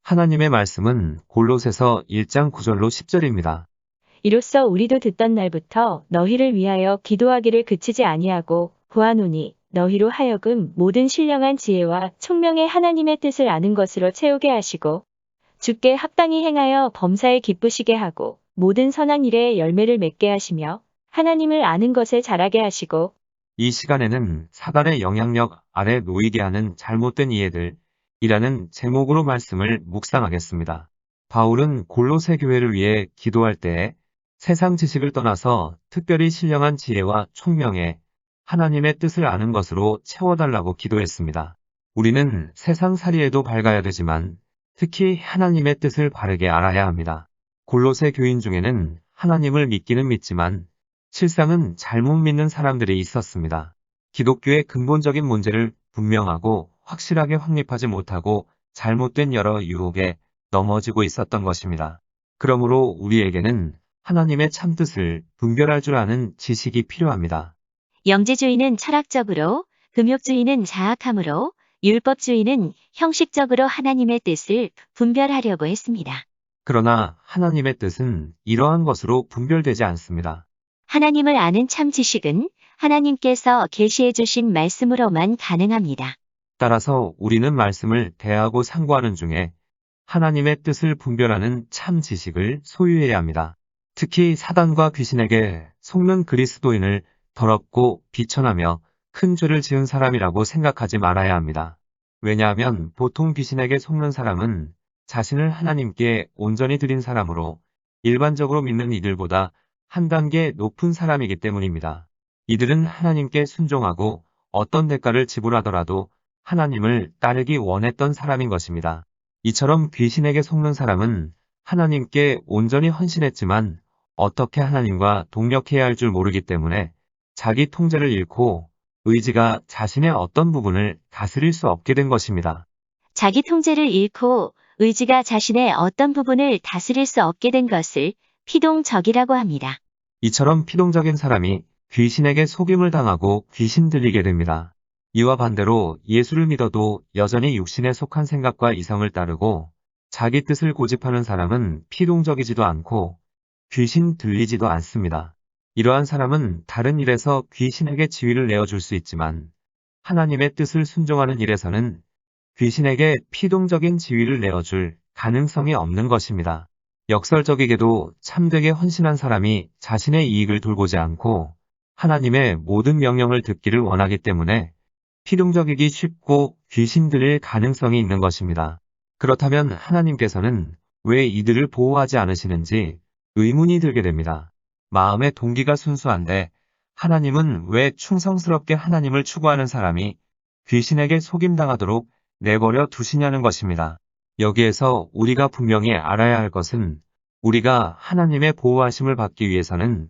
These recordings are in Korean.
하나님의 말씀은 골로새서 1장 9절로 10절입니다. 이로써 우리도 듣던 날부터 너희를 위하여 기도하기를 그치지 아니하고 구하노니 너희로 하여금 모든 신령한 지혜와 총명의 하나님의 뜻을 아는 것으로 채우게 하시고 주께 합당히 행하여 범사에 기쁘시게 하고 모든 선한 일에 열매를 맺게 하시며 하나님을 아는 것에 자라게 하시고. 이 시간에는 사단의 영향력 아래 놓이게 하는 잘못된 이해들이라는 제목으로 말씀을 묵상하겠습니다. 바울은 골로새 교회를 위해 기도할 때에 세상 지식을 떠나서 특별히 신령한 지혜와 총명에 하나님의 뜻을 아는 것으로 채워달라고 기도했습니다. 우리는 세상살이에도 밝아야 되지만 특히 하나님의 뜻을 바르게 알아야 합니다. 골로새 교인 중에는 하나님을 믿기는 믿지만 실상은 잘못 믿는 사람들이 있었습니다. 기독교의 근본적인 문제를 분명하고 확실하게 확립하지 못하고 잘못된 여러 유혹에 넘어지고 있었던 것입니다. 그러므로 우리에게는 하나님의 참뜻을 분별할 줄 아는 지식이 필요합니다. 영지주의는 철학적으로, 금욕주의는 자학함으로, 율법주의는 형식적으로 하나님의 뜻을 분별하려고 했습니다. 그러나 하나님의 뜻은 이러한 것으로 분별되지 않습니다. 하나님을 아는 참 지식은 하나님께서 계시해 주신 말씀으로만 가능합니다. 따라서 우리는 말씀을 대하고 상고하는 중에 하나님의 뜻을 분별하는 참 지식을 소유해야 합니다. 특히 사단과 귀신에게 속는 그리스도인을 더럽고 비천하며 큰 죄를 지은 사람이라고 생각하지 말아야 합니다. 왜냐하면 보통 귀신에게 속는 사람은 자신을 하나님께 온전히 드린 사람으로 일반적으로 믿는 이들보다 한 단계 높은 사람이기 때문입니다. 이들은 하나님께 순종하고 어떤 대가를 지불하더라도 하나님을 따르기 원했던 사람인 것입니다. 이처럼 귀신에게 속는 사람은 하나님께 온전히 헌신했지만 어떻게 하나님과 동력해야 할 줄 모르기 때문에 자기 통제를 잃고 의지가 자신의 어떤 부분을 다스릴 수 없게 된 것입니다. 자기 통제를 잃고 의지가 자신의 어떤 부분을 다스릴 수 없게 된 것을 피동적이라고 합니다. 이처럼 피동적인 사람이 귀신에게 속임을 당하고 귀신 들리게 됩니다. 이와 반대로 예수를 믿어도 여전히 육신에 속한 생각과 이성을 따르고 자기 뜻을 고집하는 사람은 피동적이지도 않고 귀신 들리지도 않습니다. 이러한 사람은 다른 일에서 귀신에게 지위를 내어줄 수 있지만 하나님의 뜻을 순종하는 일에서는 귀신에게 피동적인 지위를 내어줄 가능성이 없는 것입니다. 역설적이게도 참되게 헌신한 사람이 자신의 이익을 돌보지 않고 하나님의 모든 명령을 듣기를 원하기 때문에 피동적이기 쉽고 귀신 들릴 가능성이 있는 것입니다. 그렇다면 하나님께서는 왜 이들을 보호하지 않으시는지 의문이 들게 됩니다. 마음의 동기가 순수한데 하나님은 왜 충성스럽게 하나님을 추구하는 사람이 귀신에게 속임당하도록 내버려 두시냐는 것입니다. 여기에서 우리가 분명히 알아야 할 것은 우리가 하나님의 보호하심을 받기 위해서는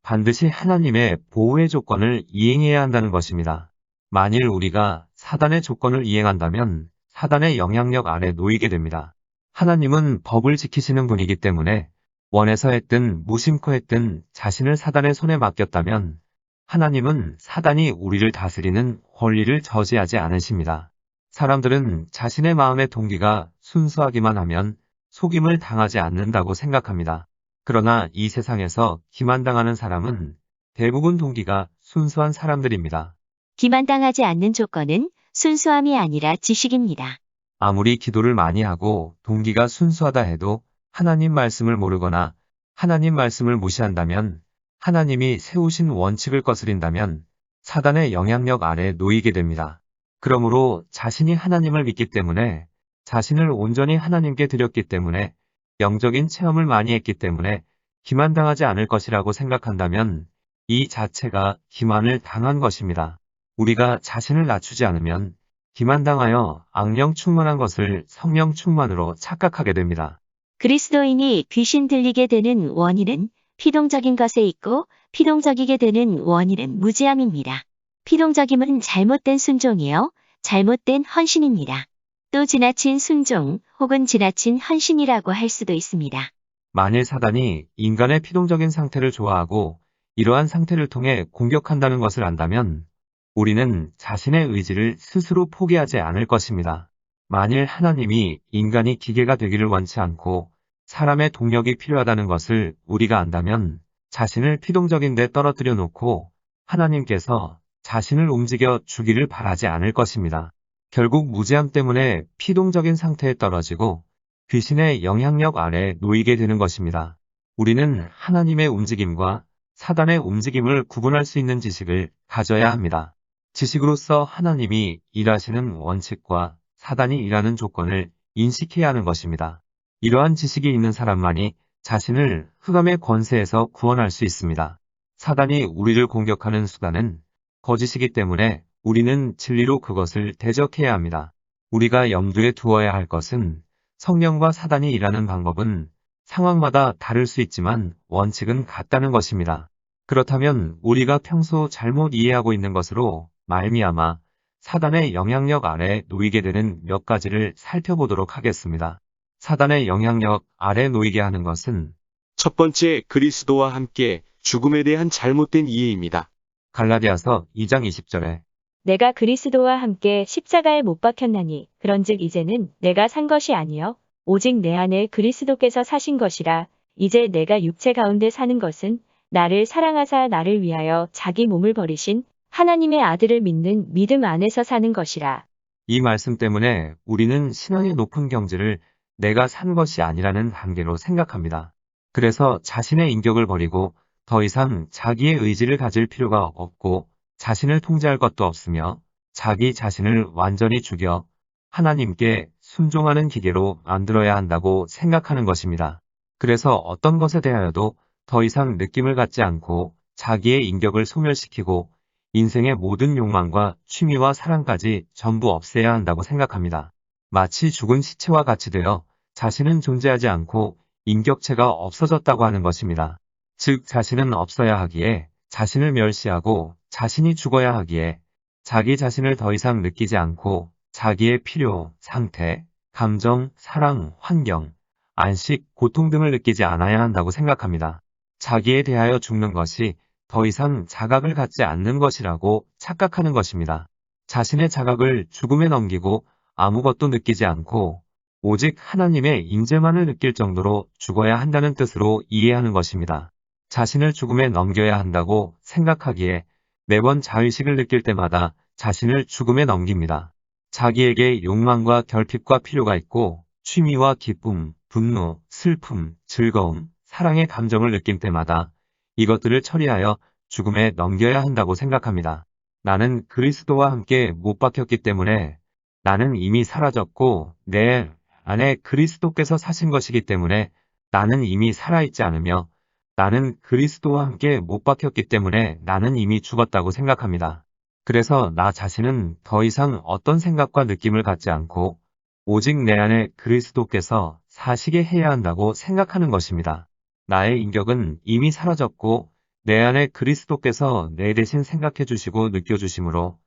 반드시 하나님의 보호의 조건을 이행해야 한다는 것입니다. 만일 우리가 사단의 조건을 이행한다면 사단의 영향력 아래 놓이게 됩니다. 하나님은 법을 지키시는 분이기 때문에 원해서 했든 무심코 했든 자신을 사단의 손에 맡겼다면 하나님은 사단이 우리를 다스리는 권리를 저지하지 않으십니다. 사람들은 자신의 마음의 동기가 순수하기만 하면 속임을 당하지 않는다고 생각합니다. 그러나 이 세상에서 기만당하는 사람은 대부분 동기가 순수한 사람들입니다. 기만당하지 않는 조건은 순수함이 아니라 지식입니다. 아무리 기도를 많이 하고 동기가 순수하다 해도 하나님 말씀을 모르거나 하나님 말씀을 무시한다면 하나님이 세우신 원칙을 거스린다면 사단의 영향력 아래 놓이게 됩니다. 그러므로 자신이 하나님을 믿기 때문에 자신을 온전히 하나님께 드렸기 때문에 영적인 체험을 많이 했기 때문에 기만당하지 않을 것이라고 생각한다면 이 자체가 기만을 당한 것입니다. 우리가 자신을 낮추지 않으면 기만당하여 악령 충만한 것을 성령 충만으로 착각하게 됩니다. 그리스도인이 귀신 들리게 되는 원인은 피동적인 것에 있고 피동적이게 되는 원인은 무지함입니다. 피동적임은 잘못된 순종이요, 잘못된 헌신입니다. 또 지나친 순종 혹은 지나친 헌신이라고 할 수도 있습니다. 만일 사단이 인간의 피동적인 상태를 좋아하고 이러한 상태를 통해 공격한다는 것을 안다면 우리는 자신의 의지를 스스로 포기하지 않을 것입니다. 만일 하나님이 인간이 기계가 되기를 원치 않고 사람의 동력이 필요하다는 것을 우리가 안다면 자신을 피동적인 데 떨어뜨려 놓고 하나님께서 자신을 움직여 주기를 바라지 않을 것입니다. 결국 무지함 때문에 피동적인 상태에 떨어지고 귀신의 영향력 아래 놓이게 되는 것입니다. 우리는 하나님의 움직임과 사단의 움직임을 구분할 수 있는 지식을 가져야 합니다. 지식으로서 하나님이 일하시는 원칙과 사단이 일하는 조건을 인식해야 하는 것입니다. 이러한 지식이 있는 사람만이 자신을 흑암의 권세에서 구원할 수 있습니다. 사단이 우리를 공격하는 수단은 거짓이기 때문에 우리는 진리로 그것을 대적해야 합니다. 우리가 염두에 두어야 할 것은 성령과 사단이 일하는 방법은 상황마다 다를 수 있지만 원칙은 같다는 것입니다. 그렇다면 우리가 평소 잘못 이해하고 있는 것으로 말미암아 사단의 영향력 아래 놓이게 되는 몇 가지를 살펴보도록 하겠습니다. 사단의 영향력 아래 놓이게 하는 것은 첫 번째, 그리스도와 함께 죽음에 대한 잘못된 이해입니다. 갈라디아서 2장 20절에 내가 그리스도와 함께 십자가에 못 박혔나니 그런즉 이제는 내가 산 것이 아니요 오직 내 안에 그리스도께서 사신 것이라. 이제 내가 육체 가운데 사는 것은 나를 사랑하사 나를 위하여 자기 몸을 버리신 하나님의 아들을 믿는 믿음 안에서 사는 것이라. 이 말씀 때문에 우리는 신앙의 높은 경지를 내가 산 것이 아니라는 단계로 생각합니다. 그래서 자신의 인격을 버리고 더 이상 자기의 의지를 가질 필요가 없고 자신을 통제할 것도 없으며 자기 자신을 완전히 죽여 하나님께 순종하는 기계로 만들어야 한다고 생각하는 것입니다. 그래서 어떤 것에 대하여도 더 이상 느낌을 갖지 않고 자기의 인격을 소멸시키고 인생의 모든 욕망과 취미와 사랑까지 전부 없애야 한다고 생각합니다. 마치 죽은 시체와 같이 되어 자신은 존재하지 않고 인격체가 없어졌다고 하는 것입니다. 즉 자신은 없어야 하기에 자신을 멸시하고 자신이 죽어야 하기에 자기 자신을 더 이상 느끼지 않고 자기의 필요, 상태, 감정, 사랑, 환경, 안식, 고통 등을 느끼지 않아야 한다고 생각합니다. 자기에 대하여 죽는 것이 더 이상 자각을 갖지 않는 것이라고 착각하는 것입니다. 자신의 자각을 죽음에 넘기고 아무것도 느끼지 않고 오직 하나님의 임재만을 느낄 정도로 죽어야 한다는 뜻으로 이해하는 것입니다. 자신을 죽음에 넘겨야 한다고 생각하기에 매번 자의식을 느낄 때마다 자신을 죽음에 넘깁니다. 자기에게 욕망과 결핍과 필요가 있고 취미와 기쁨, 분노, 슬픔, 즐거움, 사랑의 감정을 느낄 때마다 이것들을 처리하여 죽음에 넘겨야 한다고 생각합니다. 나는 그리스도와 함께 못 박혔기 때문에 나는 이미 사라졌고 내 안에 그리스도께서 사신 것이기 때문에 나는 이미 살아있지 않으며 나는 그리스도와 함께 못 박혔기 때문에 나는 이미 죽었다고 생각합니다. 그래서 나 자신은 더 이상 어떤 생각과 느낌을 갖지 않고 오직 내 안에 그리스도께서 사시게 해야 한다고 생각하는 것입니다. 나의 인격은 이미 사라졌고 내 안에 그리스도께서 내 대신 생각해 주시고 느껴주시므로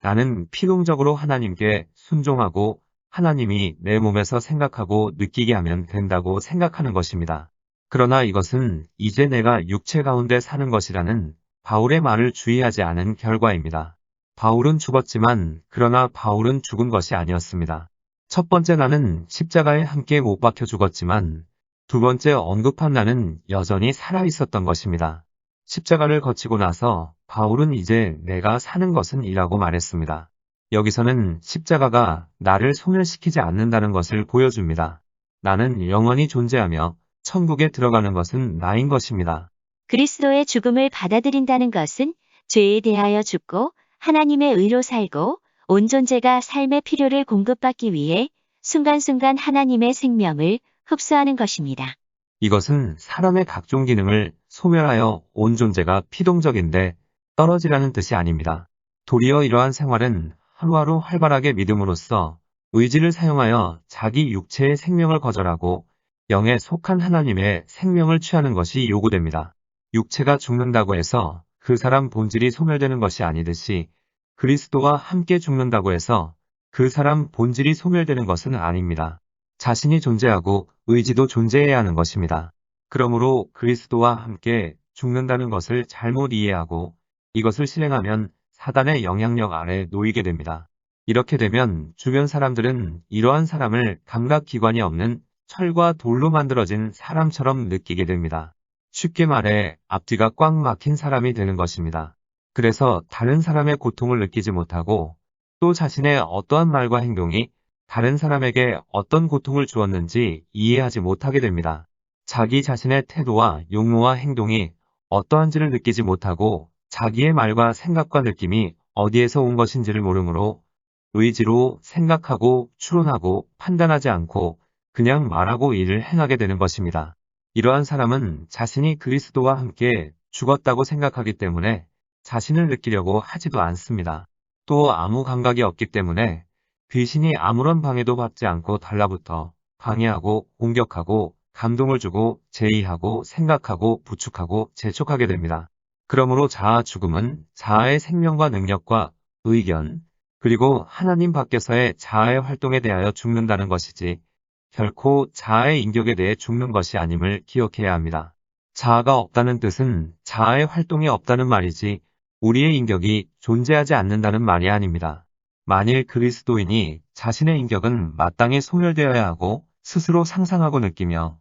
나는 피동적으로 하나님께 순종하고 하나님이 내 몸에서 생각하고 느끼게 하면 된다고 생각하는 것입니다. 그러나 이것은 이제 내가 육체 가운데 사는 것이라는 바울의 말을 주의하지 않은 결과입니다. 바울은 죽었지만 그러나 바울은 죽은 것이 아니었습니다. 첫 번째 나는 십자가에 함께 못 박혀 죽었지만 두 번째 언급한 나는 여전히 살아있었던 것입니다. 십자가를 거치고 나서 바울은 이제 내가 사는 것은 이라고 말했습니다. 여기서는 십자가가 나를 소멸시키지 않는다는 것을 보여줍니다. 나는 영원히 존재하며 천국에 들어가는 것은 나인 것입니다. 그리스도의 죽음을 받아들인다는 것은 죄에 대하여 죽고 하나님의 의로 살고 온 존재가 삶의 필요를 공급받기 위해 순간순간 하나님의 생명을 흡수하는 것입니다. 이것은 사람의 각종 기능을 소멸하여 온 존재가 피동적인데 떨어지라는 뜻이 아닙니다. 도리어 이러한 생활은 하루하루 활발하게 믿음으로써 의지를 사용하여 자기 육체의 생명을 거절하고 영에 속한 하나님의 생명을 취하는 것이 요구됩니다. 육체가 죽는다고 해서 그 사람 본질이 소멸되는 것이 아니듯이 그리스도와 함께 죽는다고 해서 그 사람 본질이 소멸되는 것은 아닙니다. 자신이 존재하고 의지도 존재해야 하는 것입니다. 그러므로 그리스도와 함께 죽는다는 것을 잘못 이해하고 이것을 실행하면 사단의 영향력 아래 놓이게 됩니다. 이렇게 되면 주변 사람들은 이러한 사람을 감각기관이 없는 철과 돌로 만들어진 사람처럼 느끼게 됩니다. 쉽게 말해 앞뒤가 꽉 막힌 사람이 되는 것입니다. 그래서 다른 사람의 고통을 느끼지 못하고 또 자신의 어떠한 말과 행동이 다른 사람에게 어떤 고통을 주었는지 이해하지 못하게 됩니다. 자기 자신의 태도와 용모와 행동이 어떠한지를 느끼지 못하고 자기의 말과 생각과 느낌이 어디에서 온 것인지를 모르므로 의지로 생각하고 추론하고 판단하지 않고 그냥 말하고 일을 행하게 되는 것입니다. 이러한 사람은 자신이 그리스도와 함께 죽었다고 생각하기 때문에 자신을 느끼려고 하지도 않습니다. 또 아무 감각이 없기 때문에 귀신이 아무런 방해도 받지 않고 달라붙어 방해하고 공격하고 감동을 주고 제의하고 생각하고 부축하고 재촉하게 됩니다. 그러므로 자아 죽음은 자아의 생명과 능력과 의견, 그리고 하나님 밖에서의 자아의 활동에 대하여 죽는다는 것이지 결코 자아의 인격에 대해 죽는 것이 아님을 기억해야 합니다. 자아가 없다는 뜻은 자아의 활동이 없다는 말이지 우리의 인격이 존재하지 않는다는 말이 아닙니다. 만일 그리스도인이 자신의 인격은 마땅히 소멸되어야 하고 스스로 상상하고 느끼며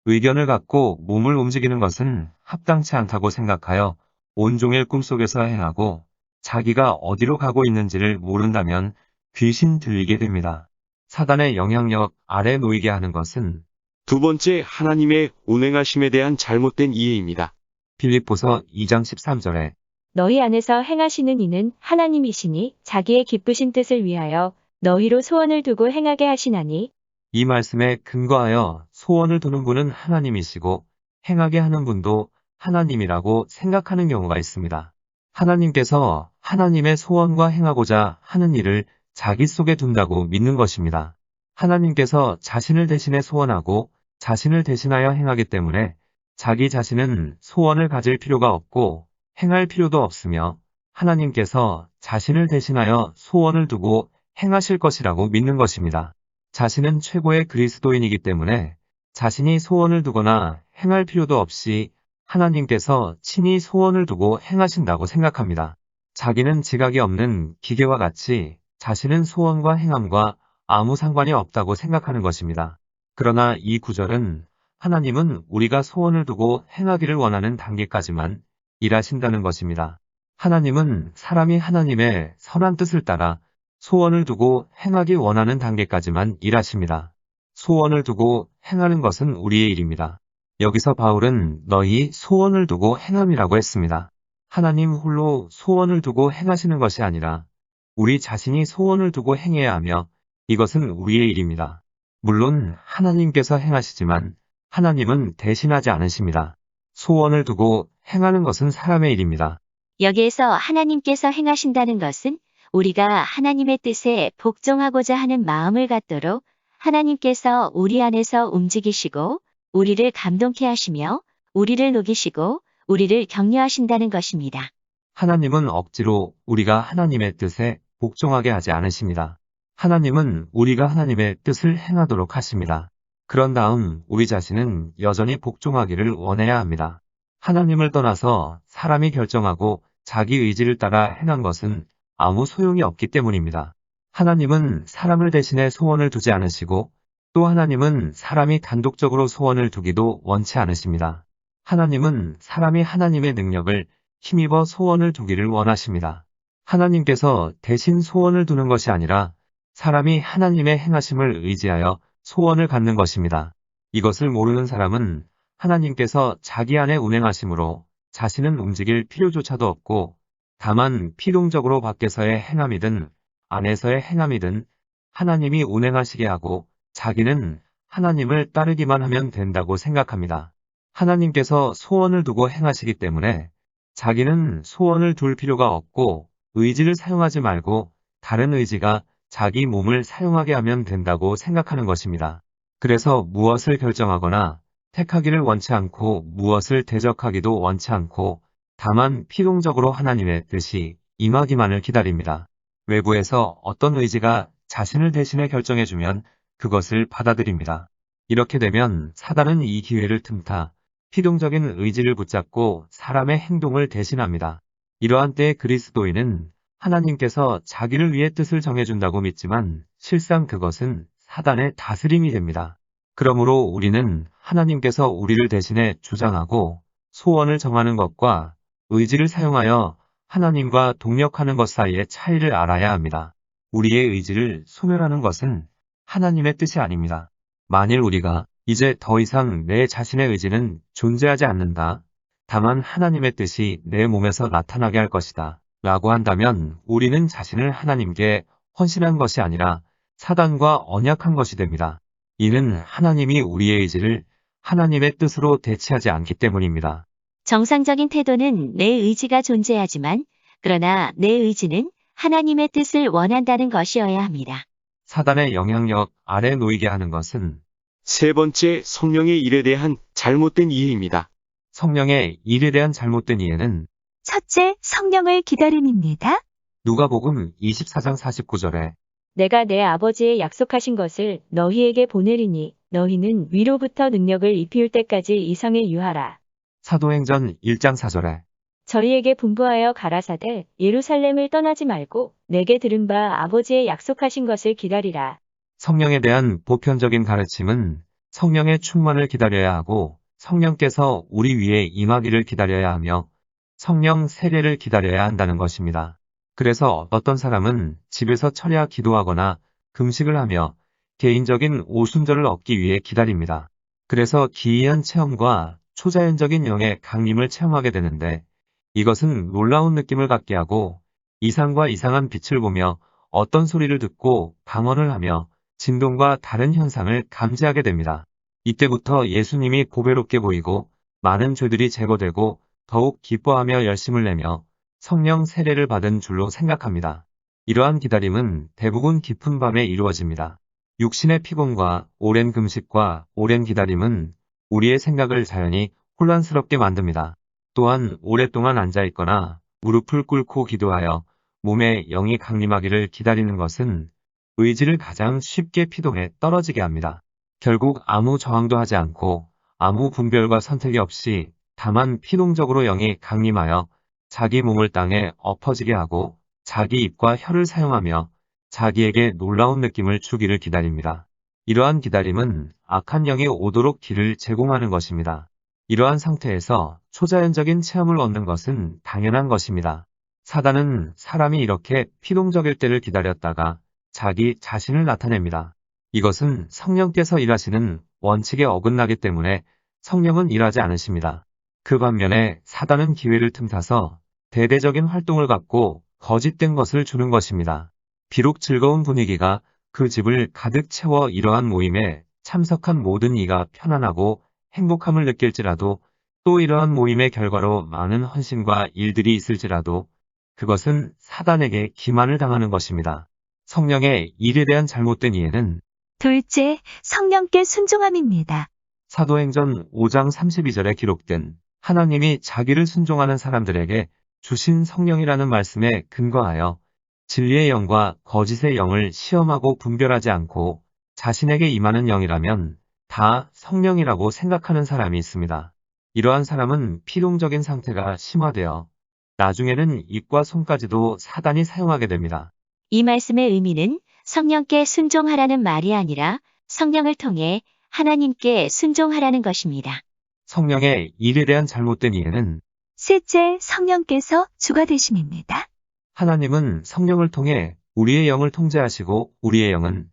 의견을 갖고 몸을 움직이는 것은 합당치 않다고 생각하여 온종일 꿈속에서 행하고 자기가 어디로 가고 있는지를 모른다면 귀신 들리게 됩니다. 사단의 영향력 아래 놓이게 하는 것은 두 번째, 하나님의 운행하심에 대한 잘못된 이해입니다. 빌립보서 2장 13절에 너희 안에서 행하시는 이는 하나님이시니 자기의 기쁘신 뜻을 위하여 너희로 소원을 두고 행하게 하시나니 이 말씀에 근거하여 소원을 두는 분은 하나님이시고 행하게 하는 분도 하나님이라고 생각하는 경우가 있습니다. 하나님께서 하나님의 소원과 행하고자 하는 일을 자기 속에 둔다고 믿는 것입니다. 하나님께서 자신을 대신해 소원하고 자신을 대신하여 행하기 때문에 자기 자신은 소원을 가질 필요가 없고 행할 필요도 없으며 하나님께서 자신을 대신하여 소원을 두고 행하실 것이라고 믿는 것입니다. 자신은 최고의 그리스도인이기 때문에 자신이 소원을 두거나 행할 필요도 없이 하나님께서 친히 소원을 두고 행하신다고 생각합니다. 자기는 지각이 없는 기계와 같이 자신은 소원과 행함과 아무 상관이 없다고 생각하는 것입니다. 그러나 이 구절은 하나님은 우리가 소원을 두고 행하기를 원하는 단계까지만 일하신다는 것입니다. 하나님은 사람이 하나님의 선한 뜻을 따라 소원을 두고 행하기 원하는 단계까지만 일하십니다. 소원을 두고 행하는 것은 우리의 일입니다. 여기서 바울은 너희 소원을 두고 행함이라고 했습니다. 하나님 홀로 소원을 두고 행하시는 것이 아니라 우리 자신이 소원을 두고 행해야 하며 이것은 우리의 일입니다. 물론 하나님께서 행하시지만 하나님은 대신하지 않으십니다. 소원을 두고 행하는 것은 사람의 일입니다. 여기에서 하나님께서 행하신다는 것은 우리가 하나님의 뜻에 복종하고자 하는 마음을 갖도록 하나님께서 우리 안에서 움직이시고 우리를 감동케 하시며 우리를 녹이시고 우리를 격려하신다는 것입니다. 하나님은 억지로 우리가 하나님의 뜻에 복종하게 하지 않으십니다. 하나님은 우리가 하나님의 뜻을 행하도록 하십니다. 그런 다음 우리 자신은 여전히 복종하기를 원해야 합니다. 하나님을 떠나서 사람이 결정하고 자기 의지를 따라 행한 것은 아무 소용이 없기 때문입니다. 하나님은 사람을 대신해 소원을 두지 않으시고 또 하나님은 사람이 단독적으로 소원을 두기도 원치 않으십니다. 하나님은 사람이 하나님의 능력을 힘입어 소원을 두기를 원하십니다. 하나님께서 대신 소원을 두는 것이 아니라 사람이 하나님의 행하심을 의지하여 소원을 갖는 것입니다. 이것을 모르는 사람은 하나님께서 자기 안에 운행하심으로 자신은 움직일 필요조차도 없고 다만 피동적으로 밖에서의 행함이든 안에서의 행함이든 하나님이 운행하시게 하고 자기는 하나님을 따르기만 하면 된다고 생각합니다. 하나님께서 소원을 두고 행하시기 때문에 자기는 소원을 둘 필요가 없고 의지를 사용하지 말고 다른 의지가 자기 몸을 사용하게 하면 된다고 생각하는 것입니다. 그래서 무엇을 결정하거나 택하기를 원치 않고 무엇을 대적하기도 원치 않고 다만 피동적으로 하나님의 뜻이 임하기만을 기다립니다. 외부에서 어떤 의지가 자신을 대신해 결정해주면 그것을 받아들입니다. 이렇게 되면 사단은 이 기회를 틈타 피동적인 의지를 붙잡고 사람의 행동을 대신합니다. 이러한 때에 그리스도인은 하나님께서 자기를 위해 뜻을 정해준다고 믿지만 실상 그것은 사단의 다스림이 됩니다. 그러므로 우리는 하나님께서 우리를 대신해 주장하고 소원을 정하는 것과 의지를 사용하여 하나님과 동력하는 것 사이의 차이를 알아야 합니다. 우리의 의지를 소멸하는 것은 하나님의 뜻이 아닙니다. 만일 우리가 이제 더 이상 내 자신의 의지는 존재하지 않는다. 다만 하나님의 뜻이 내 몸에서 나타나게 할 것이다. 라고 한다면 우리는 자신을 하나님께 헌신한 것이 아니라 사단과 언약한 것이 됩니다. 이는 하나님이 우리의 의지를 하나님의 뜻으로 대체하지 않기 때문입니다. 정상적인 태도는 내 의지가 존재하지만 그러나 내 의지는 하나님의 뜻을 원한다는 것이어야 합니다. 사단의 영향력 아래 놓이게 하는 것은 세 번째, 성령의 일에 대한 잘못된 이해입니다. 성령의 일에 대한 잘못된 이해는 첫째, 성령을 기다림입니다. 누가복음 24장 49절에 내가 내 아버지의 약속하신 것을 너희에게 보내리니 너희는 위로부터 능력을 입히울 때까지 이 성에 유하라. 사도행전 1장 4절에 저희에게 분부하여 가라사대 예루살렘을 떠나지 말고 내게 들은 바 아버지의 약속하신 것을 기다리라. 성령에 대한 보편적인 가르침은 성령의 충만을 기다려야 하고 성령께서 우리 위에 임하기를 기다려야 하며 성령 세례를 기다려야 한다는 것입니다. 그래서 어떤 사람은 집에서 철야 기도하거나 금식을 하며 개인적인 오순절을 얻기 위해 기다립니다. 그래서 기이한 체험과 초자연적인 영의 강림을 체험하게 되는데 이것은 놀라운 느낌을 갖게 하고 이상과 이상한 빛을 보며 어떤 소리를 듣고 방언을 하며 진동과 다른 현상을 감지하게 됩니다. 이때부터 예수님이 보배롭게 보이고 많은 죄들이 제거되고 더욱 기뻐하며 열심을 내며 성령 세례를 받은 줄로 생각합니다. 이러한 기다림은 대부분 깊은 밤에 이루어집니다. 육신의 피곤과 오랜 금식과 오랜 기다림은 우리의 생각을 자연히 혼란스럽게 만듭니다. 또한 오랫동안 앉아있거나 무릎을 꿇고 기도하여 몸에 영이 강림하기를 기다리는 것은 의지를 가장 쉽게 피동에 떨어지게 합니다. 결국 아무 저항도 하지 않고 아무 분별과 선택이 없이 다만 피동적으로 영이 강림하여 자기 몸을 땅에 엎어지게 하고 자기 입과 혀를 사용하며 자기에게 놀라운 느낌을 주기를 기다립니다. 이러한 기다림은 악한 영이 오도록 길을 제공하는 것입니다. 이러한 상태에서 초자연적인 체험을 얻는 것은 당연한 것입니다. 사단은 사람이 이렇게 피동적일 때를 기다렸다가 자기 자신을 나타냅니다. 이것은 성령께서 일하시는 원칙에 어긋나기 때문에 성령은 일하지 않으십니다. 그 반면에 사단은 기회를 틈타서 대대적인 활동을 갖고 거짓된 것을 주는 것입니다. 비록 즐거운 분위기가 그 집을 가득 채워 이러한 모임에 참석한 모든 이가 편안하고 행복함을 느낄지라도 또 이러한 모임의 결과로 많은 헌신과 일들이 있을지라도 그것은 사단에게 기만을 당하는 것입니다. 성령의 일에 대한 잘못된 이해는 둘째, 성령께 순종함입니다. 사도행전 5장 32절에 기록된 하나님이 자기를 순종하는 사람들에게 주신 성령이라는 말씀에 근거하여 진리의 영과 거짓의 영을 시험하고 분별하지 않고 자신에게 임하는 영이라면 다 성령이라고 생각하는 사람이 있습니다. 이러한 사람은 피동적인 상태가 심화되어 나중에는 입과 손까지도 사단이 사용하게 됩니다. 이 말씀의 의미는 성령께 순종하라는 말이 아니라 성령을 통해 하나님께 순종하라는 것입니다. 성령의 일에 대한 잘못된 이해는 셋째, 성령께서 주가 되심입니다. 하나님은 성령을 통해 우리의 영을 통제하시고 우리의 영은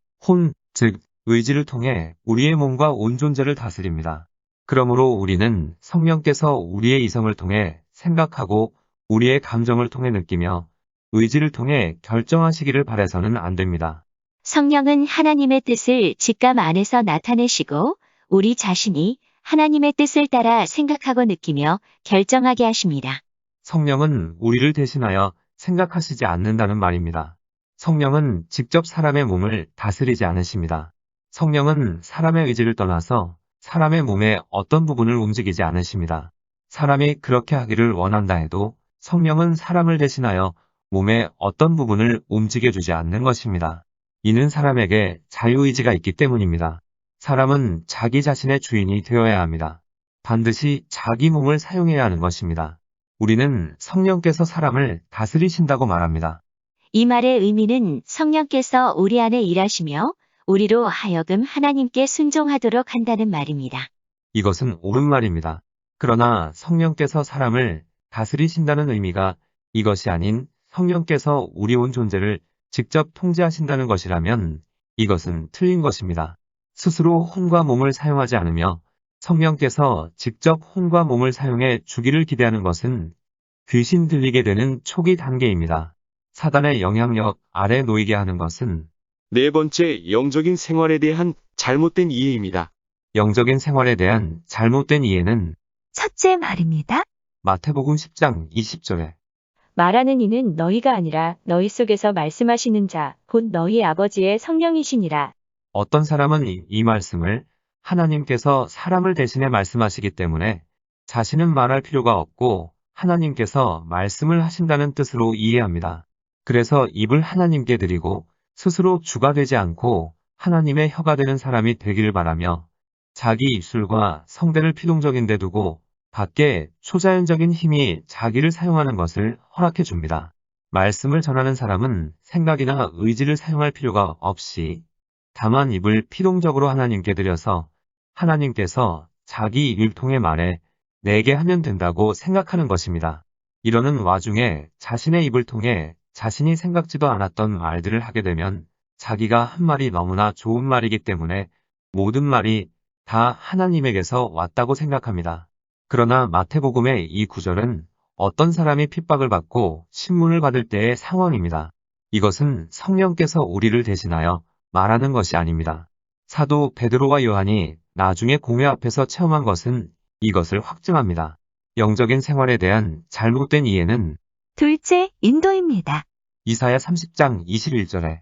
즉 의지를 통해 우리의 몸과 온 존재를 다스립니다. 그러므로 우리는 성령께서 우리의 이성을 통해 생각하고 우리의 감정을 통해 느끼며 의지를 통해 결정하시기를 바라서는 안 됩니다. 성령은 하나님의 뜻을 직감 안에서 나타내시고 우리 자신이 하나님의 뜻을 따라 생각하고 느끼며 결정하게 하십니다. 성령은 우리를 대신하여 생각하시지 않는다는 말입니다. 성령은 직접 사람의 몸을 다스리지 않으십니다. 성령은 사람의 의지를 떠나서 사람의 몸의 어떤 부분을 움직이지 않으십니다. 사람이 그렇게 하기를 원한다 해도 성령은 사람을 대신하여 몸의 어떤 부분을 움직여주지 않는 것입니다. 이는 사람에게 자유의지가 있기 때문입니다. 사람은 자기 자신의 주인이 되어야 합니다. 반드시 자기 몸을 사용해야 하는 것입니다. 우리는 성령께서 사람을 다스리신다고 말합니다. 이 말의 의미는 성령께서 우리 안에 일하시며 우리로 하여금 하나님께 순종하도록 한다는 말입니다. 이것은 옳은 말입니다. 그러나 성령께서 사람을 다스리신다는 의미가 이것이 아닌 성령께서 우리 온 존재를 직접 통제하신다는 것이라면 이것은 틀린 것입니다. 스스로 혼과 몸을 사용하지 않으며 성령께서 직접 혼과 몸을 사용해 주기를 기대하는 것은 귀신 들리게 되는 초기 단계입니다. 사단의 영향력 아래 놓이게 하는 것은 네 번째, 영적인 생활에 대한 잘못된 이해입니다. 영적인 생활에 대한 잘못된 이해는 첫째 말입니다. 마태복음 10장 20절에 말하는 이는 너희가 아니라 너희 속에서 말씀하시는 자, 곧 너희 아버지의 성령이시니라. 어떤 사람은 이 말씀을 하나님께서 사람을 대신해 말씀하시기 때문에 자신은 말할 필요가 없고 하나님께서 말씀을 하신다는 뜻으로 이해합니다. 그래서 입을 하나님께 드리고 스스로 주가 되지 않고 하나님의 혀가 되는 사람이 되기를 바라며 자기 입술과 성대를 피동적인 데 두고 밖에 초자연적인 힘이 자기를 사용하는 것을 허락해 줍니다. 말씀을 전하는 사람은 생각이나 의지를 사용할 필요가 없이 다만 입을 피동적으로 하나님께 드려서 하나님께서 자기 입을 통해 말해 내게 하면 된다고 생각하는 것입니다. 이러는 와중에 자신의 입을 통해 자신이 생각지도 않았던 말들을 하게 되면 자기가 한 말이 너무나 좋은 말이기 때문에 모든 말이 다 하나님에게서 왔다고 생각합니다. 그러나 마태복음의 이 구절은 어떤 사람이 핍박을 받고 신문을 받을 때의 상황입니다. 이것은 성령께서 우리를 대신하여 말하는 것이 아닙니다. 사도 베드로와 요한이 나중에 공회 앞에서 체험한 것은 이것을 확증합니다. 영적인 생활에 대한 잘못된 이해는 둘째, 인도입니다. 이사야 30장 21절에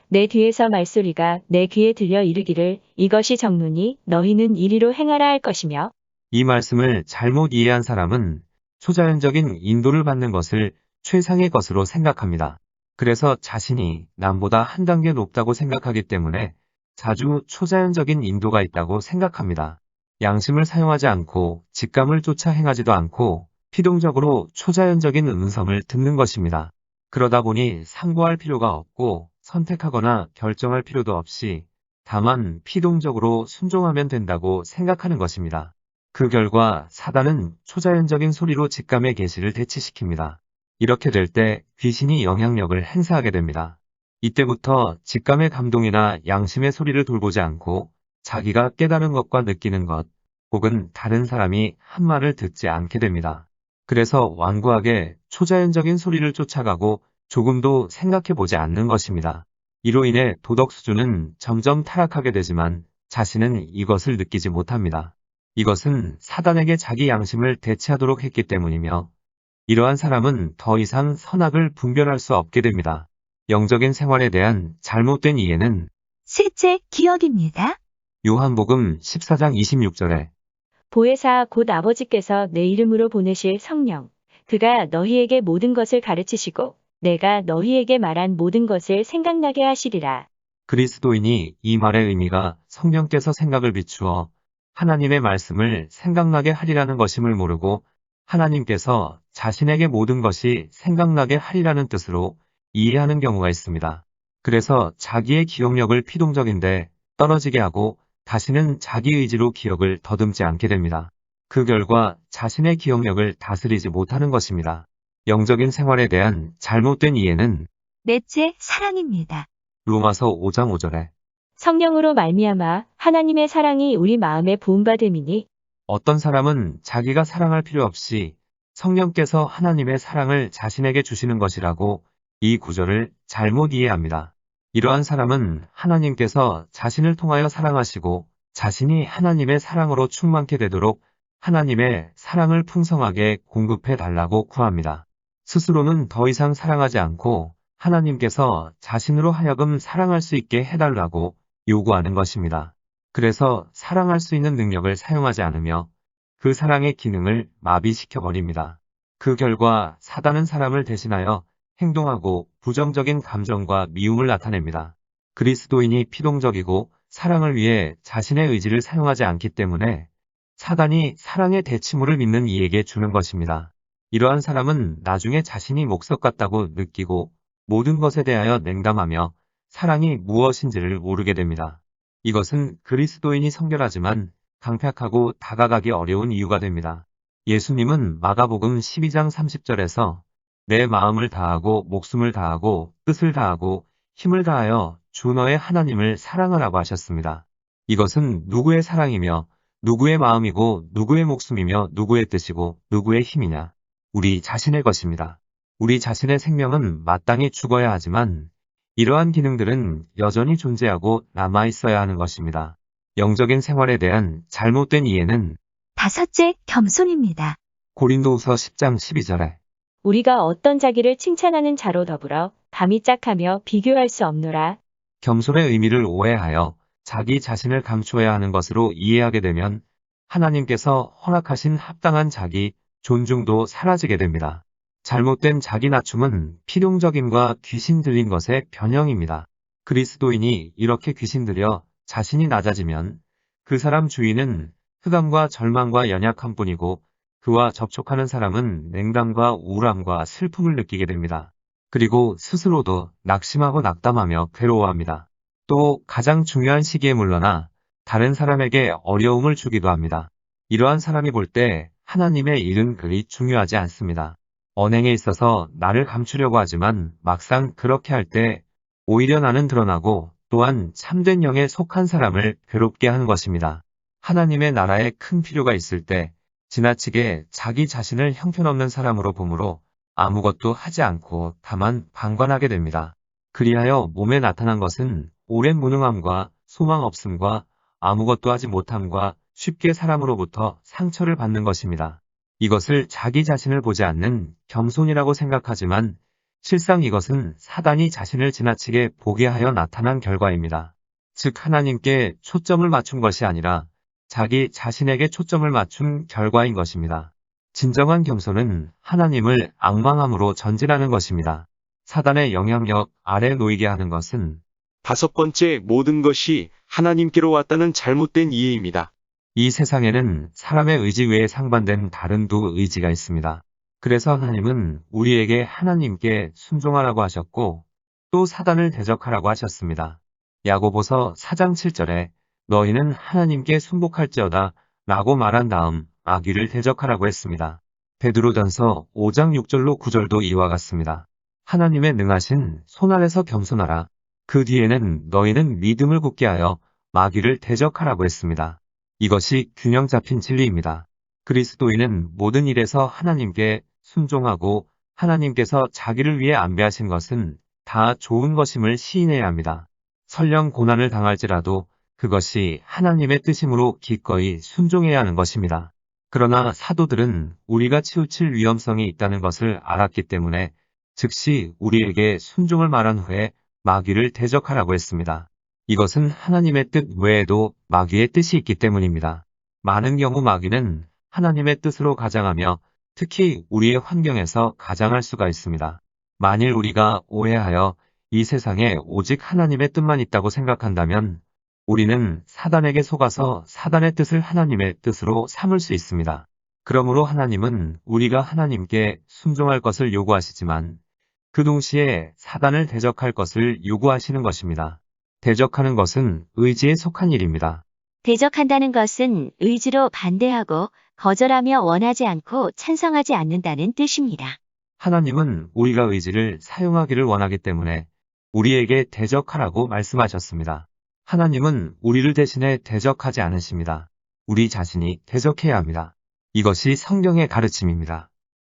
내 뒤에서 말소리가 내 귀에 들려 이르기를 이것이 정문이 너희는 이리로 행하라 할 것이며 이 말씀을 잘못 이해한 사람은 초자연적인 인도를 받는 것을 최상의 것으로 생각합니다. 그래서 자신이 남보다 한 단계 높다고 생각하기 때문에 자주 초자연적인 인도가 있다고 생각합니다. 양심을 사용하지 않고 직감을 쫓아 행하지도 않고 피동적으로 초자연적인 음성을 듣는 것입니다. 그러다 보니 상고할 필요가 없고 선택하거나 결정할 필요도 없이 다만 피동적으로 순종하면 된다고 생각하는 것입니다. 그 결과 사단은 초자연적인 소리로 직감의 계시를 대치시킵니다. 이렇게 될 때 귀신이 영향력을 행사하게 됩니다. 이때부터 직감의 감동이나 양심의 소리를 돌보지 않고 자기가 깨달은 것과 느끼는 것, 혹은 다른 사람이 한 말을 듣지 않게 됩니다. 그래서 완고하게 초자연적인 소리를 쫓아가고 조금도 생각해보지 않는 것입니다. 이로 인해 도덕 수준은 점점 타락하게 되지만 자신은 이것을 느끼지 못합니다. 이것은 사단에게 자기 양심을 대체하도록 했기 때문이며 이러한 사람은 더 이상 선악을 분별할 수 없게 됩니다. 영적인 생활에 대한 잘못된 이해는 셋째, 기억입니다. 요한복음 14장 26절에 보혜사 곧 아버지께서 내 이름으로 보내실 성령 그가 너희에게 모든 것을 가르치시고 내가 너희에게 말한 모든 것을 생각나게 하시리라. 그리스도인이 이 말의 의미가 성령께서 생각을 비추어 하나님의 말씀을 생각나게 하리라는 것임을 모르고 하나님께서 자신에게 모든 것이 생각나게 하리라는 뜻으로 이해하는 경우가 있습니다. 그래서 자기의 기억력을 피동적인데 떨어지게 하고 다시는 자기 의지로 기억을 더듬지 않게 됩니다. 그 결과 자신의 기억력을 다스리지 못하는 것입니다. 영적인 생활에 대한 잘못된 이해는 넷째, 사랑입니다. 로마서 5장 5절에 성령으로 말미암아 하나님의 사랑이 우리 마음에 부음받음이니 어떤 사람은 자기가 사랑할 필요 없이 성령께서 하나님의 사랑을 자신에게 주시는 것이라고 이 구절을 잘못 이해합니다. 이러한 사람은 하나님께서 자신을 통하여 사랑하시고 자신이 하나님의 사랑으로 충만케 되도록 하나님의 사랑을 풍성하게 공급해 달라고 구합니다. 스스로는 더 이상 사랑하지 않고 하나님께서 자신으로 하여금 사랑할 수 있게 해달라고 요구하는 것입니다. 그래서 사랑할 수 있는 능력을 사용하지 않으며 그 사랑의 기능을 마비시켜 버립니다. 그 결과 사단은 사람을 대신하여 행동하고 부정적인 감정과 미움을 나타냅니다. 그리스도인이 피동적이고 사랑을 위해 자신의 의지를 사용하지 않기 때문에 사단이 사랑의 대치물을 믿는 이에게 주는 것입니다. 이러한 사람은 나중에 자신이 목석 같다고 느끼고 모든 것에 대하여 냉담하며 사랑이 무엇인지를 모르게 됩니다. 이것은 그리스도인이 성결하지만 강팍하고 다가가기 어려운 이유가 됩니다. 예수님은 마가복음 12장 30절에서 내 마음을 다하고 목숨을 다하고 뜻을 다하고 힘을 다하여 주 너의 하나님을 사랑하라고 하셨습니다. 이것은 누구의 사랑이며 누구의 마음이고 누구의 목숨이며 누구의 뜻이고 누구의 힘이냐? 우리 자신의 것입니다. 우리 자신의 생명은 마땅히 죽어야 하지만 이러한 기능들은 여전히 존재하고 남아있어야 하는 것입니다. 영적인 생활에 대한 잘못된 이해는 5째, 겸손입니다. 고린도후서 10장 12절에 우리가 어떤 자기를 칭찬하는 자로 더불어 감히 짝하며 비교할 수 없노라. 겸손의 의미를 오해하여 자기 자신을 감추어야 하는 것으로 이해하게 되면 하나님께서 허락하신 합당한 자기 존중도 사라지게 됩니다. 잘못된 자기 낮춤은 필용적임과 귀신 들린 것의 변형입니다. 그리스도인이 이렇게 귀신 들여 자신이 낮아지면 그 사람 주위는 흑암과 절망과 연약함뿐이고 그와 접촉하는 사람은 냉담과 우울함과 슬픔을 느끼게 됩니다. 그리고 스스로도 낙심하고 낙담하며 괴로워합니다. 또 가장 중요한 시기에 물러나 다른 사람에게 어려움을 주기도 합니다. 이러한 사람이 볼 때 하나님의 일은 그리 중요하지 않습니다. 언행에 있어서 나를 감추려고 하지만 막상 그렇게 할 때 오히려 나는 드러나고 또한 참된 영에 속한 사람을 괴롭게 하는 것입니다. 하나님의 나라에 큰 필요가 있을 때 지나치게 자기 자신을 형편없는 사람으로 보므로 아무것도 하지 않고 다만 방관하게 됩니다. 그리하여 몸에 나타난 것은 오랜 무능함과 소망 없음과 아무것도 하지 못함과 쉽게 사람으로부터 상처를 받는 것입니다. 이것을 자기 자신을 보지 않는 겸손이라고 생각하지만 실상 이것은 사단이 자신을 지나치게 보게 하여 나타난 결과입니다. 즉 하나님께 초점을 맞춘 것이 아니라 자기 자신에게 초점을 맞춘 결과인 것입니다. 진정한 겸손은 하나님을 앙망함으로 전진하는 것입니다. 사단의 영향력 아래 놓이게 하는 것은 5번째, 모든 것이 하나님께로 왔다는 잘못된 이해입니다. 이 세상에는 사람의 의지 외에 상반된 다른 두 의지가 있습니다. 그래서 하나님은 우리에게 하나님께 순종하라고 하셨고 또 사단을 대적하라고 하셨습니다. 야고보서 4장 7절에 너희는 하나님께 순복할지어다 라고 말한 다음 악의를 대적하라고 했습니다. 베드로전서 5장 6절로 9절도 이와 같습니다. 하나님의 능하신 손 아래서 겸손하라. 그 뒤에는 너희는 믿음을 굳게 하여 마귀를 대적하라고 했습니다. 이것이 균형 잡힌 진리입니다. 그리스도인은 모든 일에서 하나님께 순종하고 하나님께서 자기를 위해 안배하신 것은 다 좋은 것임을 시인해야 합니다. 설령 고난을 당할지라도 그것이 하나님의 뜻이므로 기꺼이 순종해야 하는 것입니다. 그러나 사도들은 우리가 치우칠 위험성이 있다는 것을 알았기 때문에 즉시 우리에게 순종을 말한 후에 마귀를 대적하라고 했습니다. 이것은 하나님의 뜻 외에도 마귀의 뜻이 있기 때문입니다. 많은 경우 마귀는 하나님의 뜻으로 가장하며 특히 우리의 환경에서 가장할 수가 있습니다. 만일 우리가 오해하여 이 세상에 오직 하나님의 뜻만 있다고 생각한다면 우리는 사단에게 속아서 사단의 뜻을 하나님의 뜻으로 삼을 수 있습니다. 그러므로 하나님은 우리가 하나님께 순종할 것을 요구하시지만 그 동시에 사단을 대적할 것을 요구하시는 것입니다. 대적하는 것은 의지에 속한 일입니다. 대적한다는 것은 의지로 반대하고 거절하며 원하지 않고 찬성하지 않는다는 뜻입니다. 하나님은 우리가 의지를 사용하기를 원하기 때문에 우리에게 대적하라고 말씀하셨습니다. 하나님은 우리를 대신해 대적하지 않으십니다. 우리 자신이 대적해야 합니다. 이것이 성경의 가르침입니다.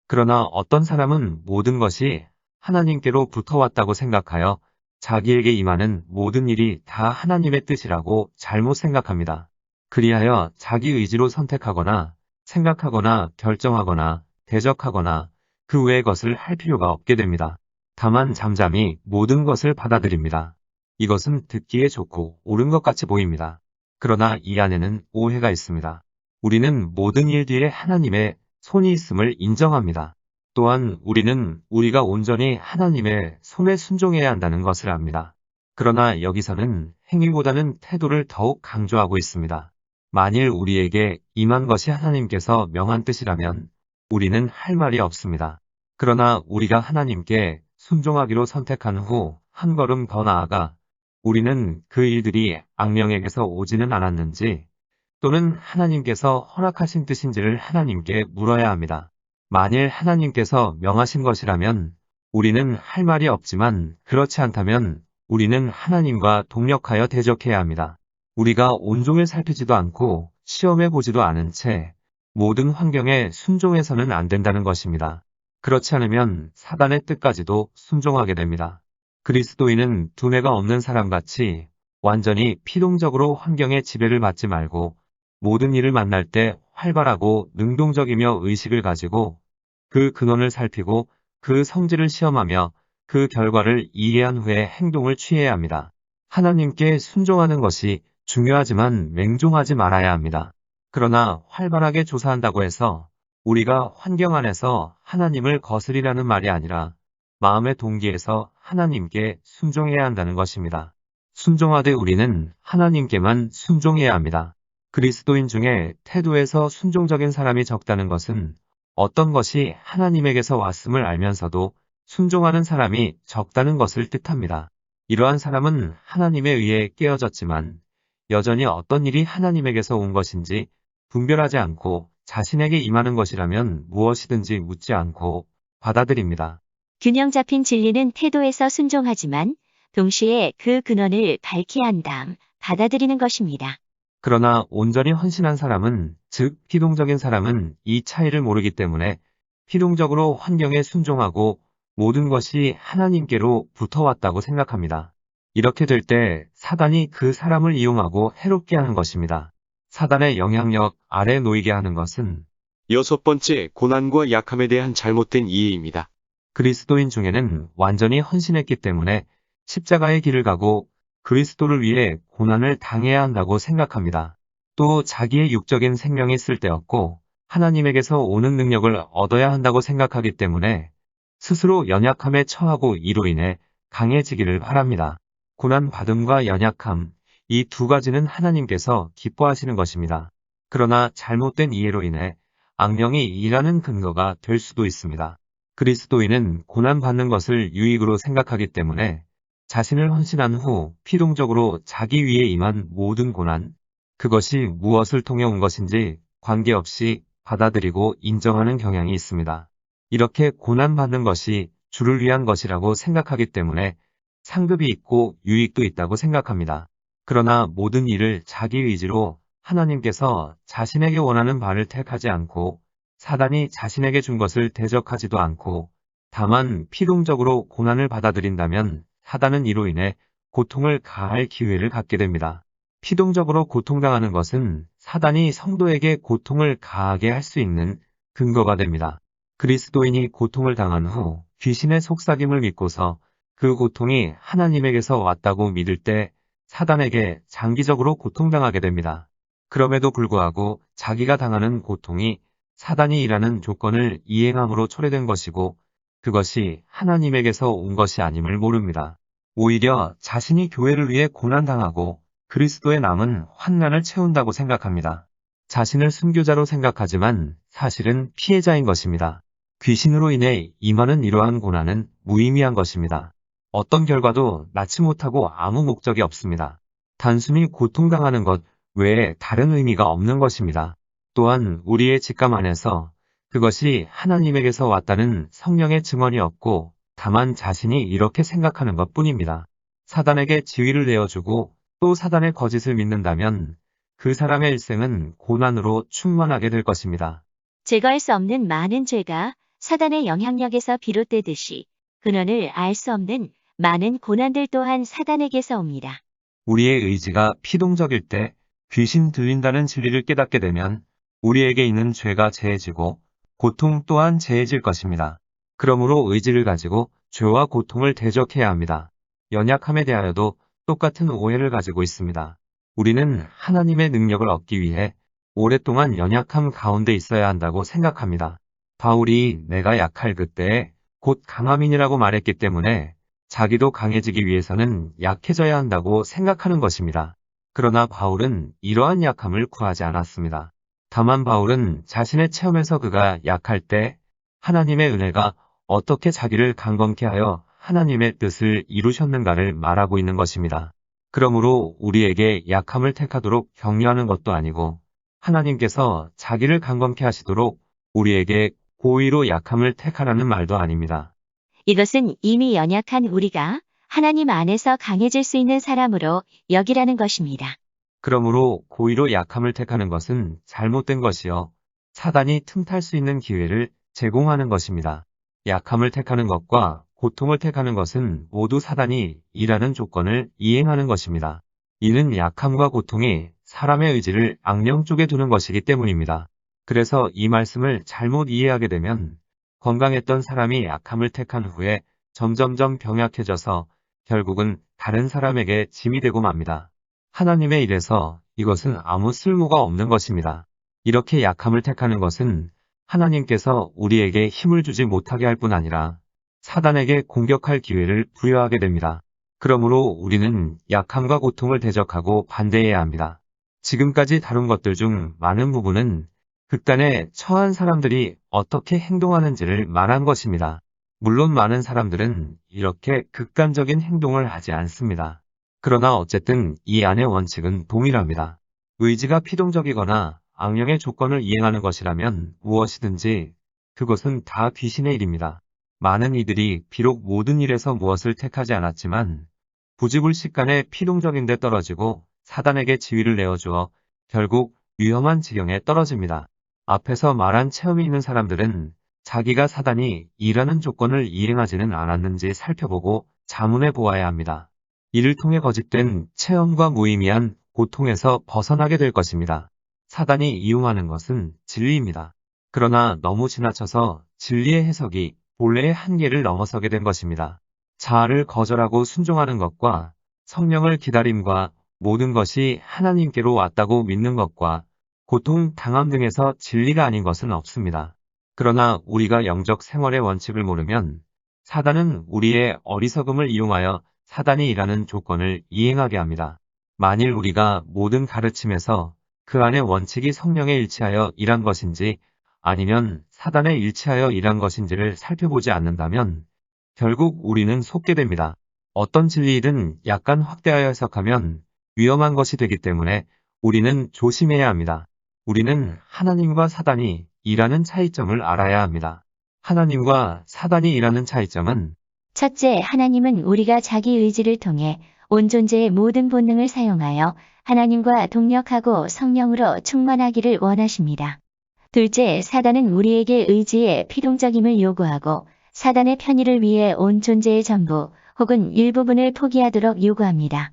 그러나 어떤 사람은 모든 것이 하나님께로 붙어왔다고 생각하여 자기에게 임하는 모든 일이 다 하나님의 뜻이라고 잘못 생각합니다. 그리하여 자기 의지로 선택하거나 생각하거나 결정하거나 대적하거나 그 외의 것을 할 필요가 없게 됩니다. 다만 잠잠히 모든 것을 받아들입니다. 이것은 듣기에 좋고 옳은 것 같이 보입니다. 그러나 이 안에는 오해가 있습니다. 우리는 모든 일 뒤에 하나님의 손이 있음을 인정합니다. 또한 우리는 우리가 온전히 하나님의 손에 순종해야 한다는 것을 압니다. 그러나 여기서는 행위보다는 태도를 더욱 강조하고 있습니다. 만일 우리에게 임한 것이 하나님께서 명한 뜻이라면 우리는 할 말이 없습니다. 그러나 우리가 하나님께 순종하기로 선택한 후 한 걸음 더 나아가 우리는 그 일들이 악령에게서 오지는 않았는지 또는 하나님께서 허락하신 뜻인지를 하나님께 물어야 합니다. 만일 하나님께서 명하신 것이라면 우리는 할 말이 없지만 그렇지 않다면 우리는 하나님과 동력하여 대적해야 합니다. 우리가 온종일 살피지도 않고 시험해 보지도 않은 채 모든 환경에 순종해서는 안 된다는 것입니다. 그렇지 않으면 사단의 뜻까지도 순종하게 됩니다. 그리스도인은 두뇌가 없는 사람같이 완전히 피동적으로 환경의 지배를 받지 말고 모든 일을 만날 때 활발하고 능동적이며 의식을 가지고 그 근원을 살피고 그 성질을 시험하며 그 결과를 이해한 후에 행동을 취해야 합니다. 하나님께 순종하는 것이 중요하지만 맹종하지 말아야 합니다. 그러나 활발하게 조사한다고 해서 우리가 환경 안에서 하나님을 거스리라는 말이 아니라 마음의 동기에서 하나님께 순종해야 한다는 것입니다. 순종하되 우리는 하나님께만 순종해야 합니다. 그리스도인 중에 태도에서 순종적인 사람이 적다는 것은 어떤 것이 하나님에게서 왔음을 알면서도 순종하는 사람이 적다는 것을 뜻합니다. 이러한 사람은 하나님에 의해 깨어졌지만 여전히 어떤 일이 하나님에게서 온 것인지 분별하지 않고 자신에게 임하는 것이라면 무엇이든지 묻지 않고 받아들입니다. 균형 잡힌 진리는 태도에서 순종하지만 동시에 그 근원을 밝히 한 다음 받아들이는 것입니다. 그러나 온전히 헌신한 사람은, 즉 피동적인 사람은 이 차이를 모르기 때문에 피동적으로 환경에 순종하고 모든 것이 하나님께로 붙어왔다고 생각합니다. 이렇게 될 때 사단이 그 사람을 이용하고 해롭게 하는 것입니다. 사단의 영향력 아래 놓이게 하는 것은 여섯 번째, 고난과 약함에 대한 잘못된 이해입니다. 그리스도인 중에는 완전히 헌신했기 때문에 십자가의 길을 가고 그리스도를 위해 고난을 당해야 한다고 생각합니다. 또 자기의 육적인 생명이 쓸데없고 하나님에게서 오는 능력을 얻어야 한다고 생각하기 때문에 스스로 연약함에 처하고 이로 인해 강해지기를 바랍니다. 고난받음과 연약함, 이 두 가지는 하나님께서 기뻐하시는 것입니다. 그러나 잘못된 이해로 인해 악령이 일하는 근거가 될 수도 있습니다. 그리스도인은 고난받는 것을 유익으로 생각하기 때문에 자신을 헌신한 후 피동적으로 자기 위에 임한 모든 고난, 그것이 무엇을 통해 온 것인지 관계없이 받아들이고 인정하는 경향이 있습니다. 이렇게 고난받는 것이 주를 위한 것이라고 생각하기 때문에 상급이 있고 유익도 있다고 생각합니다. 그러나 모든 일을 자기 의지로 하나님께서 자신에게 원하는 바를 택하지 않고 사단이 자신에게 준 것을 대적하지도 않고 다만 피동적으로 고난을 받아들인다면 사단은 이로 인해 고통을 가할 기회를 갖게 됩니다. 피동적으로 고통당하는 것은 사단이 성도에게 고통을 가하게 할 수 있는 근거가 됩니다. 그리스도인이 고통을 당한 후 귀신의 속삭임을 믿고서 그 고통이 하나님에게서 왔다고 믿을 때 사단에게 장기적으로 고통당하게 됩니다. 그럼에도 불구하고 자기가 당하는 고통이 사단이 일하는 조건을 이행함으로 초래된 것이고 그것이 하나님에게서 온 것이 아님을 모릅니다. 오히려 자신이 교회를 위해 고난당하고 그리스도의 남은 환난을 채운다고 생각합니다. 자신을 순교자로 생각하지만 사실은 피해자인 것입니다. 귀신으로 인해 임하는 이러한 고난은 무의미한 것입니다. 어떤 결과도 낳지 못하고 아무 목적이 없습니다. 단순히 고통당하는 것 외에 다른 의미가 없는 것입니다. 또한 우리의 직감 안에서 그것이 하나님에게서 왔다는 성령의 증언이 없고 다만 자신이 이렇게 생각하는 것 뿐입니다. 사단에게 지위를 내어주고 또 사단의 거짓을 믿는다면 그 사람의 일생은 고난으로 충만하게 될 것입니다. 제거할 수 없는 많은 죄가 사단의 영향력에서 비롯되듯이 근원을 알 수 없는 많은 고난들 또한 사단에게서 옵니다. 우리의 의지가 피동적일 때 귀신 들린다는 진리를 깨닫게 되면 우리에게 있는 죄가 제해지고 고통 또한 제해질 것입니다. 그러므로 의지를 가지고 죄와 고통을 대적해야 합니다. 연약함에 대하여도 똑같은 오해를 가지고 있습니다. 우리는 하나님의 능력을 얻기 위해 오랫동안 연약함 가운데 있어야 한다고 생각합니다. 바울이 내가 약할 그때에 곧 강함이니라고 말했기 때문에 자기도 강해지기 위해서는 약해져야 한다고 생각하는 것입니다. 그러나 바울은 이러한 약함을 구하지 않았습니다. 다만 바울은 자신의 체험에서 그가 약할 때 하나님의 은혜가 어떻게 자기를 강건케 하여 하나님의 뜻을 이루셨는가를 말하고 있는 것입니다. 그러므로 우리에게 약함을 택하도록 격려하는 것도 아니고 하나님께서 자기를 강건케 하시도록 우리에게 고의로 약함을 택하라는 말도 아닙니다. 이것은 이미 연약한 우리가 하나님 안에서 강해질 수 있는 사람으로 여기라는 것입니다. 그러므로 고의로 약함을 택하는 것은 잘못된 것이요. 사단이 틈탈 수 있는 기회를 제공하는 것입니다. 약함을 택하는 것과 고통을 택하는 것은 모두 사단이 일하는 조건을 이행하는 것입니다. 이는 약함과 고통이 사람의 의지를 악령 쪽에 두는 것이기 때문입니다. 그래서 이 말씀을 잘못 이해하게 되면 건강했던 사람이 약함을 택한 후에 점점점 병약해져서 결국은 다른 사람에게 짐이 되고 맙니다. 하나님의 일에서 이것은 아무 쓸모가 없는 것입니다. 이렇게 약함을 택하는 것은 하나님께서 우리에게 힘을 주지 못하게 할 뿐 아니라 사단에게 공격할 기회를 부여하게 됩니다. 그러므로 우리는 약함과 고통을 대적하고 반대해야 합니다. 지금까지 다룬 것들 중 많은 부분은 극단에 처한 사람들이 어떻게 행동하는지를 말한 것입니다. 물론 많은 사람들은 이렇게 극단적인 행동을 하지 않습니다. 그러나 어쨌든 이 안의 원칙은 동일합니다. 의지가 피동적이거나 악령의 조건을 이행하는 것이라면 무엇이든지 그것은 다 귀신의 일입니다. 많은 이들이 비록 모든 일에서 무엇을 택하지 않았지만 부지불식간에 피동적인 데 떨어지고 사단에게 지위를 내어주어 결국 위험한 지경에 떨어집니다. 앞에서 말한 체험이 있는 사람들은 자기가 사단이 일하는 조건을 이행하지는 않았는지 살펴보고 자문해 보아야 합니다. 이를 통해 거짓된 체험과 무의미한 고통에서 벗어나게 될 것입니다. 사단이 이용하는 것은 진리입니다. 그러나 너무 지나쳐서 진리의 해석이 본래의 한계를 넘어서게 된 것입니다. 자아를 거절하고 순종하는 것과 성령을 기다림과 모든 것이 하나님께로 왔다고 믿는 것과 고통, 당함 등에서 진리가 아닌 것은 없습니다. 그러나 우리가 영적 생활의 원칙을 모르면 사단은 우리의 어리석음을 이용하여 사단이 일하는 조건을 이행하게 합니다. 만일 우리가 모든 가르침에서 그 안의 원칙이 성령에 일치하여 일한 것인지 아니면 사단에 일치하여 일한 것인지를 살펴보지 않는다면 결국 우리는 속게 됩니다. 어떤 진리이든 약간 확대하여 해석하면 위험한 것이 되기 때문에 우리는 조심해야 합니다. 우리는 하나님과 사단이 일하는 차이점을 알아야 합니다. 하나님과 사단이 일하는 차이점은 첫째, 하나님은 우리가 자기 의지를 통해 온 존재의 모든 본능을 사용하여 하나님과 동력하고 성령으로 충만하기를 원하십니다. 둘째, 사단은 우리에게 의지의 피동적임을 요구하고 사단의 편의를 위해 온 존재의 전부 혹은 일부분을 포기하도록 요구합니다.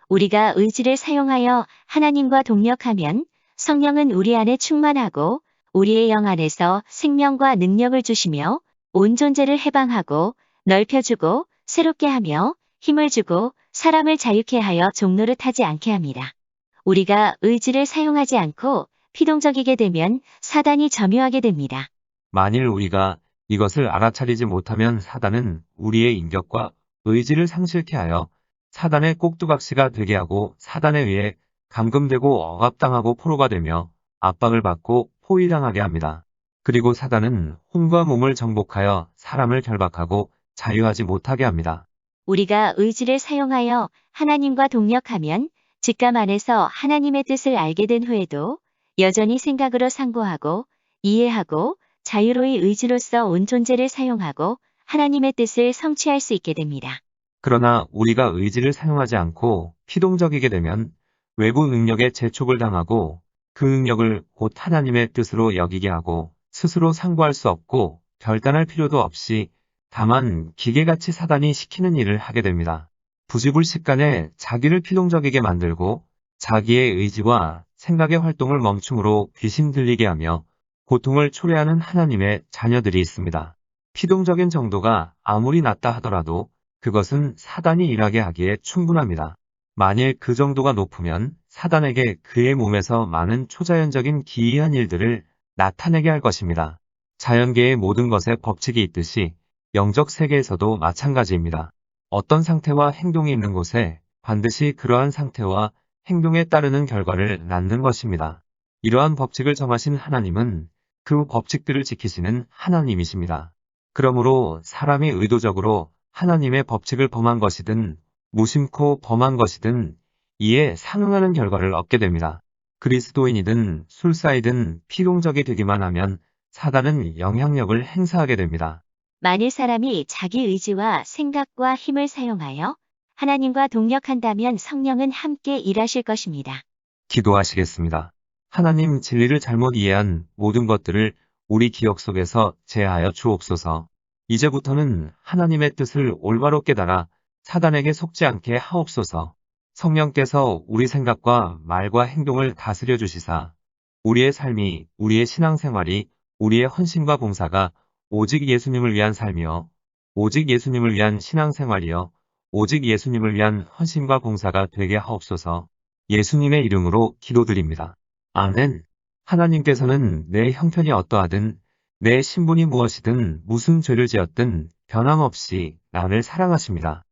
우리가 의지를 사용하여 하나님과 동력하면 성령은 우리 안에 충만하고 우리의 영 안에서 생명과 능력을 주시며 온 존재를 해방하고 넓혀주고 새롭게 하며 힘을 주고 사람을 자유케 하여 종노릇하지 않게 합니다. 우리가 의지를 사용하지 않고 피동적이게 되면 사단이 점유하게 됩니다. 만일 우리가 이것을 알아차리지 못하면 사단은 우리의 인격과 의지를 상실케 하여 사단의 꼭두각시가 되게 하고 사단에 의해 감금되고 억압당하고 포로가 되며 압박을 받고 포위당하게 합니다. 그리고 사단은 혼과 몸을 정복하여 사람을 결박하고 자유하지 못하게 합니다. 우리가 의지를 사용하여 하나님과 동력하면 직감 안에서 하나님의 뜻을 알게 된 후에도 여전히 생각으로 상고하고 이해하고 자유로이 의지로서 온 존재를 사용하고 하나님의 뜻을 성취할 수 있게 됩니다. 그러나 우리가 의지를 사용하지 않고 피동적이게 되면 외부 능력에 재촉을 당하고 그 능력을 곧 하나님의 뜻으로 여기게 하고 스스로 상고할 수 없고 결단할 필요도 없이 다만 기계같이 사단이 시키는 일을 하게 됩니다. 부지불식간에 자기를 피동적이게 만들고 자기의 의지와 생각의 활동을 멈춤으로 귀신 들리게 하며 고통을 초래하는 하나님의 자녀들이 있습니다. 피동적인 정도가 아무리 낮다 하더라도 그것은 사단이 일하게 하기에 충분합니다. 만일 그 정도가 높으면 사단에게 그의 몸에서 많은 초자연적인 기이한 일들을 나타내게 할 것입니다. 자연계의 모든 것에 법칙이 있듯이 영적 세계에서도 마찬가지입니다. 어떤 상태와 행동이 있는 곳에 반드시 그러한 상태와 행동에 따르는 결과를 낳는 것입니다. 이러한 법칙을 정하신 하나님은 그 법칙들을 지키시는 하나님이십니다. 그러므로 사람이 의도적으로 하나님의 법칙을 범한 것이든 무심코 범한 것이든 이에 상응하는 결과를 얻게 됩니다. 그리스도인이든 술사이든 필용적이 되기만 하면 사단은 영향력을 행사하게 됩니다. 만일 사람이 자기 의지와 생각과 힘을 사용하여 하나님과 동력한다면 성령은 함께 일하실 것입니다. 기도하시겠습니다. 하나님, 진리를 잘못 이해한 모든 것들을 우리 기억 속에서 제하여 주옵소서. 이제부터는 하나님의 뜻을 올바로 깨달아 사단에게 속지 않게 하옵소서. 성령께서 우리 생각과 말과 행동을 다스려 주시사 우리의 삶이, 우리의 신앙생활이, 우리의 헌신과 봉사가 오직 예수님을 위한 삶이요, 오직 예수님을 위한 신앙생활이요, 오직 예수님을 위한 헌신과 봉사가 되게 하옵소서. 예수님의 이름으로 기도드립니다. 아멘. 하나님께서는 내 형편이 어떠하든, 내 신분이 무엇이든 무슨 죄를 지었든 변함없이 나를 사랑하십니다.